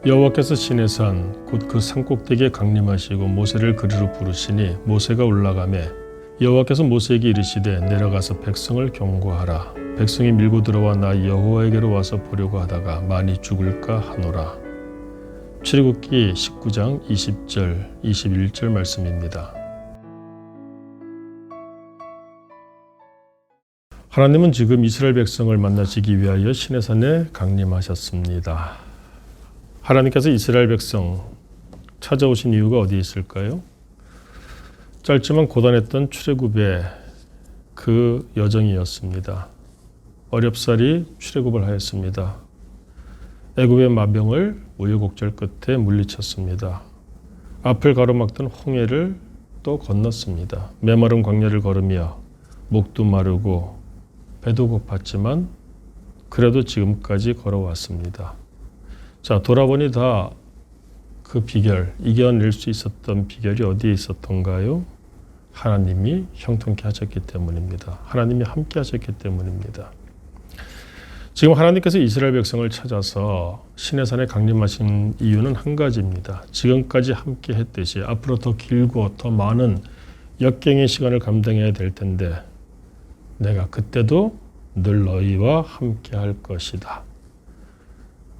여호와께서 시내산 곧 그 산꼭대기에 강림하시고 모세를 그리로 부르시니 모세가 올라가매 여호와께서 모세에게 이르시되 내려가서 백성을 경고하라. 백성이 밀고 들어와 나 여호와에게로 와서 보려고 하다가 많이 죽을까 하노라. 출애굽기 19장 20절 21절 말씀입니다. 하나님은 지금 이스라엘 백성을 만나시기 위하여 시내산에 강림하셨습니다. 하나님께서 이스라엘 백성 찾아오신 이유가 어디에 있을까요? 짧지만 고단했던 출애굽의 그 여정이었습니다. 어렵사리 출애굽을 하였습니다. 애굽의 마병을 우여곡절 끝에 물리쳤습니다. 앞을 가로막던 홍해를 또 건넜습니다. 메마른 광야를 걸으며 목도 마르고 배도 고팠지만 그래도 지금까지 걸어왔습니다. 자, 돌아보니 다 그 비결, 이겨낼 수 있었던 비결이 어디에 있었던가요? 하나님이 형통케 하셨기 때문입니다. 하나님이 함께 하셨기 때문입니다. 지금 하나님께서 이스라엘 백성을 찾아서 시내산에 강림하신 이유는 한 가지입니다. 지금까지 함께 했듯이 앞으로 더 길고 더 많은 역경의 시간을 감당해야 될 텐데 내가 그때도 늘 너희와 함께 할 것이다.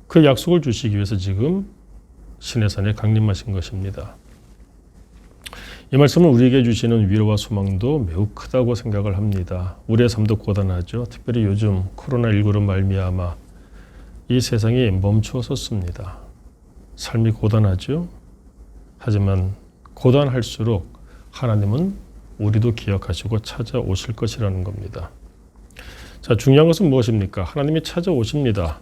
그 약속을 주시기 위해서 지금 시내산에 강림하신 것입니다. 이 말씀은 우리에게 주시는 위로와 소망도 매우 크다고 생각을 합니다. 우리의 삶도 고단하죠. 특별히 요즘 코로나19로 말미암아 이 세상이 멈추었습니다. 삶이 고단하죠. 하지만 고단할수록 하나님은 우리도 기억하시고 찾아오실 것이라는 겁니다. 자, 중요한 것은 무엇입니까? 하나님이 찾아오십니다.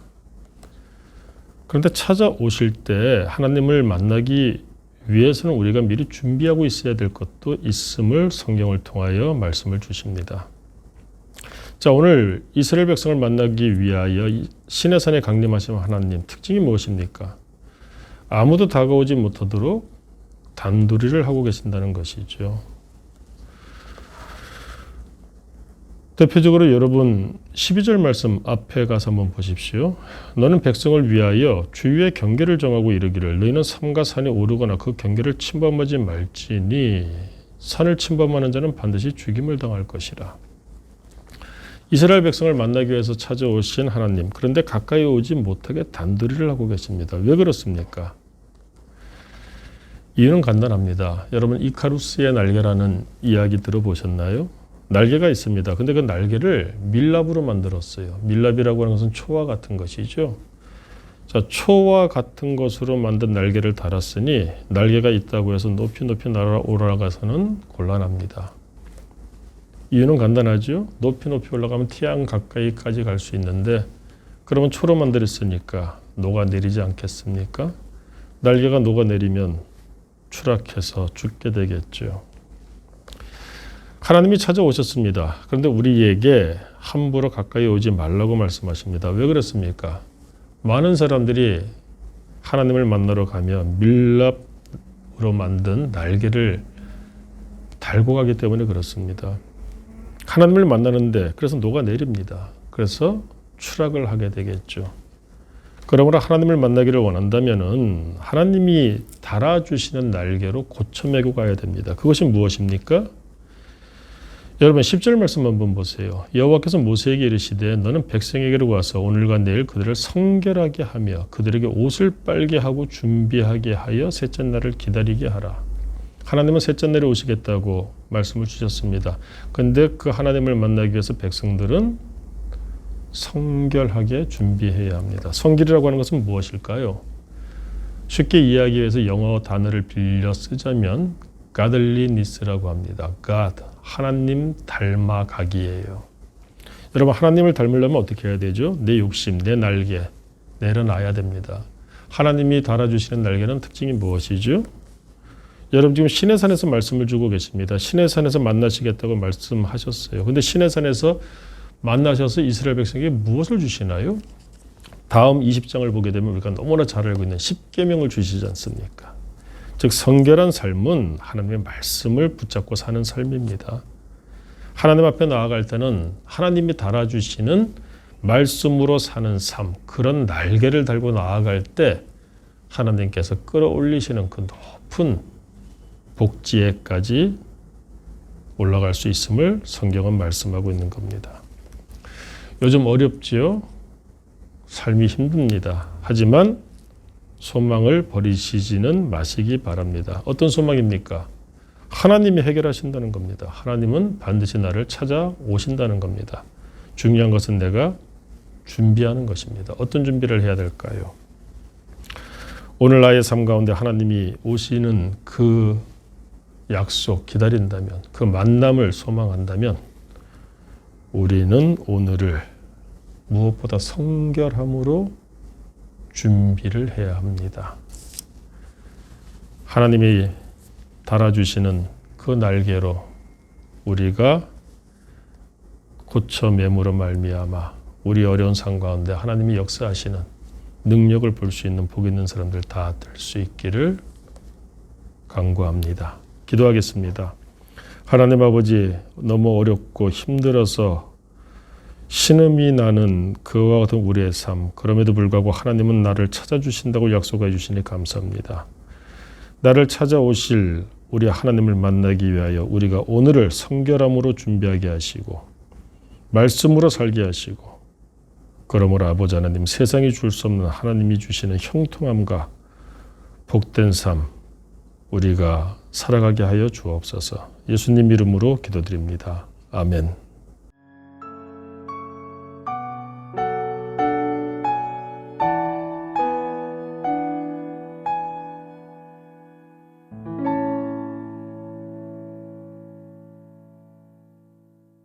그런데 찾아오실 때 하나님을 만나기 위해서는 우리가 미리 준비하고 있어야 될 것도 있음을 성경을 통하여 말씀을 주십니다. 자, 오늘 이스라엘 백성을 만나기 위하여 시내산에 강림하신 하나님 특징이 무엇입니까? 아무도 다가오지 못하도록 단도리를 하고 계신다는 것이죠. 대표적으로 여러분 12절 말씀 앞에 가서 한번 보십시오. 너는 백성을 위하여 주위의 경계를 정하고 이르기를 너희는 삼가 산에 오르거나 그 경계를 침범하지 말지니 산을 침범하는 자는 반드시 죽임을 당할 것이라. 이스라엘 백성을 만나기 위해서 찾아오신 하나님, 그런데 가까이 오지 못하게 단도리를 하고 계십니다. 왜 그렇습니까? 이유는 간단합니다. 여러분 이카루스의 날개라는 이야기 들어보셨나요? 날개가 있습니다. 근데 그 날개를 밀랍으로 만들었어요. 밀랍이라고 하는 것은 초와 같은 것이죠. 자, 초와 같은 것으로 만든 날개를 달았으니 날개가 있다고 해서 높이 올라가서는 곤란합니다. 이유는 간단하죠. 높이 올라가면 태양 가까이까지 갈 수 있는데 그러면 초로 만들었으니까 녹아내리지 않겠습니까? 날개가 녹아내리면 추락해서 죽게 되겠죠. 하나님이 찾아오셨습니다. 그런데 우리에게 함부로 가까이 오지 말라고 말씀하십니다. 왜 그렇습니까? 많은 사람들이 하나님을 만나러 가면 밀랍으로 만든 날개를 달고 가기 때문에 그렇습니다. 하나님을 만나는데 그래서 녹아내립니다. 그래서 추락을 하게 되겠죠. 그러므로 하나님을 만나기를 원한다면 하나님이 달아주시는 날개로 고쳐 메고 가야 됩니다. 그것이 무엇입니까? 여러분 10절 말씀 한번 보세요. 여호와께서 모세에게 이르시되 너는 백성에게로 와서 오늘과 내일 그들을 성결하게 하며 그들에게 옷을 빨게 하고 준비하게 하여 셋째 날을 기다리게 하라. 하나님은 셋째 날에 오시겠다고 말씀을 주셨습니다. 그런데 그 하나님을 만나기 위해서 백성들은 성결하게 준비해야 합니다. 성결이라고 하는 것은 무엇일까요? 쉽게 이야기해서 영어 단어를 빌려 쓰자면 godliness라고 합니다. God, 하나님 닮아가기예요. 여러분 하나님을 닮으려면 어떻게 해야 되죠? 내 욕심, 내 날개 내려놔야 됩니다. 하나님이 달아주시는 날개는 특징이 무엇이죠? 여러분 지금 시내산에서 말씀을 주고 계십니다. 시내산에서 만나시겠다고 말씀하셨어요. 근데 시내산에서 만나셔서 이스라엘 백성에게 무엇을 주시나요? 다음 20장을 보게 되면 우리가 너무나 잘 알고 있는 10계명을 주시지 않습니까? 즉 성결한 삶은 하나님의 말씀을 붙잡고 사는 삶입니다. 하나님 앞에 나아갈 때는 하나님이 달아주시는 말씀으로 사는 삶, 그런 날개를 달고 나아갈 때 하나님께서 끌어올리시는 그 높은 복지에까지 올라갈 수 있음을 성경은 말씀하고 있는 겁니다. 요즘 어렵지요? 삶이 힘듭니다. 하지만 소망을 버리시지는 마시기 바랍니다. 어떤 소망입니까? 하나님이 해결하신다는 겁니다. 하나님은 반드시 나를 찾아오신다는 겁니다. 중요한 것은 내가 준비하는 것입니다. 어떤 준비를 해야 될까요? 오늘 나의 삶 가운데 하나님이 오시는 그 약속 기다린다면, 그 만남을 소망한다면 우리는 오늘을 무엇보다 성결함으로 준비를 해야 합니다. 하나님이 달아주시는 그 날개로 우리가 고쳐 매무로 말미암아 우리 어려운 삶 가운데 하나님이 역사하시는 능력을 볼 수 있는 복 있는 사람들 다 될 수 있기를 간구합니다. 기도하겠습니다. 하나님 아버지, 너무 어렵고 힘들어서 신음이 나는 그와 같은 우리의 삶, 그럼에도 불구하고 하나님은 나를 찾아주신다고 약속해 주시니 감사합니다. 나를 찾아오실 우리 하나님을 만나기 위하여 우리가 오늘을 성결함으로 준비하게 하시고 말씀으로 살게 하시고, 그러므로 아버지 하나님, 세상이 줄 수 없는 하나님이 주시는 형통함과 복된 삶 우리가 살아가게 하여 주옵소서. 예수님 이름으로 기도드립니다. 아멘.